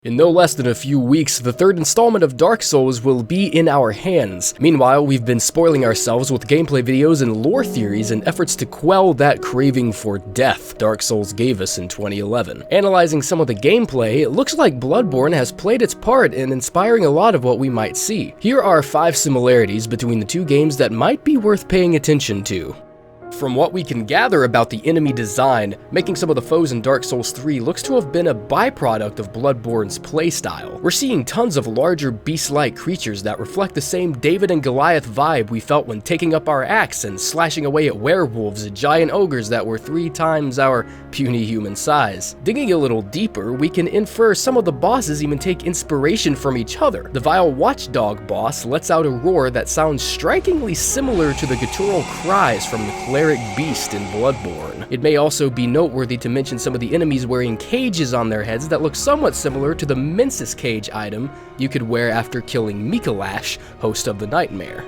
In no less than a few weeks, the third installment of Dark Souls will be in our hands. Meanwhile, we've been spoiling ourselves with gameplay videos and lore theories in efforts to quell that craving for death Dark Souls gave us in 2011. Analyzing some of the gameplay, it looks like Bloodborne has played its part in inspiring a lot of what we might see. Here are 5 similarities between the two games that might be worth paying attention to. From what we can gather about the enemy design, making some of the foes in Dark Souls 3 looks to have been a byproduct of Bloodborne's playstyle. We're seeing tons of larger beast-like creatures that reflect the same David and Goliath vibe we felt when taking up our axe and slashing away at werewolves and giant ogres that were 3 times our puny human size. Digging a little deeper, we can infer some of the bosses even take inspiration from each other. The vile watchdog boss lets out a roar that sounds strikingly similar to the guttural cries from the cleric beast in Bloodborne. It may also be noteworthy to mention some of the enemies wearing cages on their heads that look somewhat similar to the Mensis cage item you could wear after killing Mikolash, host of the Nightmare.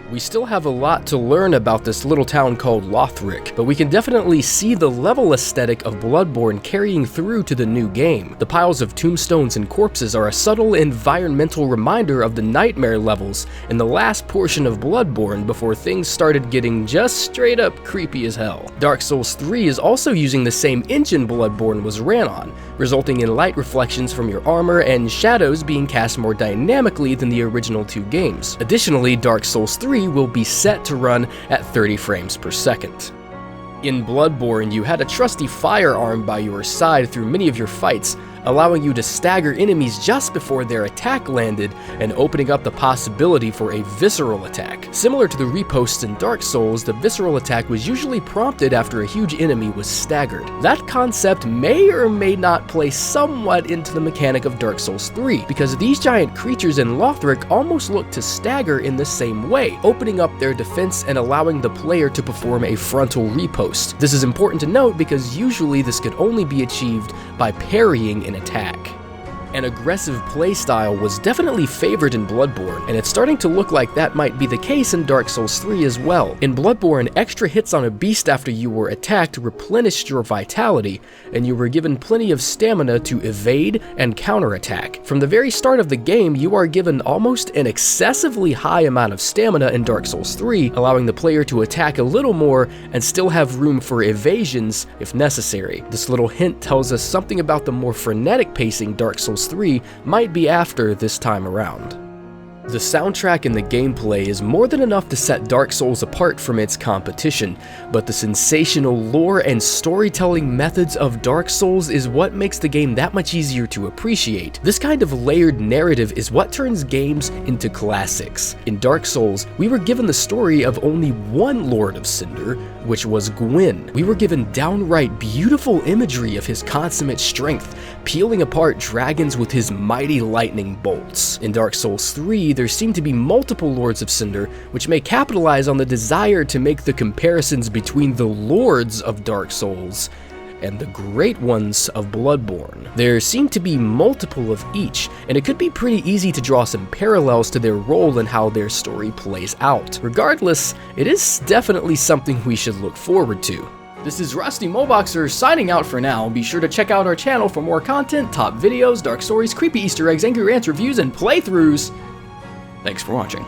We still have a lot to learn about this little town called Lothric, but we can definitely see the level aesthetic of Bloodborne carrying through to the new game. The piles of tombstones and corpses are a subtle environmental reminder of the nightmare levels in the last portion of Bloodborne before things started getting just straight up creepy as hell. Dark Souls 3 is also using the same engine Bloodborne was ran on, resulting in light reflections from your armor and shadows being cast more dynamically than the original 2 games. Additionally, Dark Souls 3 will be set to run at 30 frames per second. In Bloodborne, you had a trusty firearm by your side through many of your fights, allowing you to stagger enemies just before their attack landed and opening up the possibility for a visceral attack. Similar to the riposts in Dark Souls, the visceral attack was usually prompted after a huge enemy was staggered. That concept may or may not play somewhat into the mechanic of Dark Souls 3, because these giant creatures in Lothric almost look to stagger in the same way, opening up their defense and allowing the player to perform a frontal riposte. This is important to note because usually this could only be achieved by parrying an attack. An aggressive playstyle was definitely favored in Bloodborne, and it's starting to look like that might be the case in Dark Souls 3 as well. In Bloodborne, extra hits on a beast after you were attacked replenished your vitality, and you were given plenty of stamina to evade and counterattack. From the very start of the game, you are given almost an excessively high amount of stamina in Dark Souls 3, allowing the player to attack a little more and still have room for evasions if necessary. This little hint tells us something about the more frenetic pacing Dark Souls 3 might be after this time around. The soundtrack and the gameplay is more than enough to set Dark Souls apart from its competition, but the sensational lore and storytelling methods of Dark Souls is what makes the game that much easier to appreciate. This kind of layered narrative is what turns games into classics. In Dark Souls, we were given the story of only one Lord of Cinder, which was Gwyn. We were given downright beautiful imagery of his consummate strength, peeling apart dragons with his mighty lightning bolts. In Dark Souls 3, there seem to be multiple Lords of Cinder, which may capitalize on the desire to make the comparisons between the Lords of Dark Souls and the Great Ones of Bloodborne. There seem to be multiple of each, and it could be pretty easy to draw some parallels to their role and how their story plays out. Regardless, it is definitely something we should look forward to. This is Rusty Moboxer signing out for now. Be sure to check out our channel for more content, top videos, dark stories, creepy Easter eggs, angry rants, reviews, and playthroughs. Thanks for watching.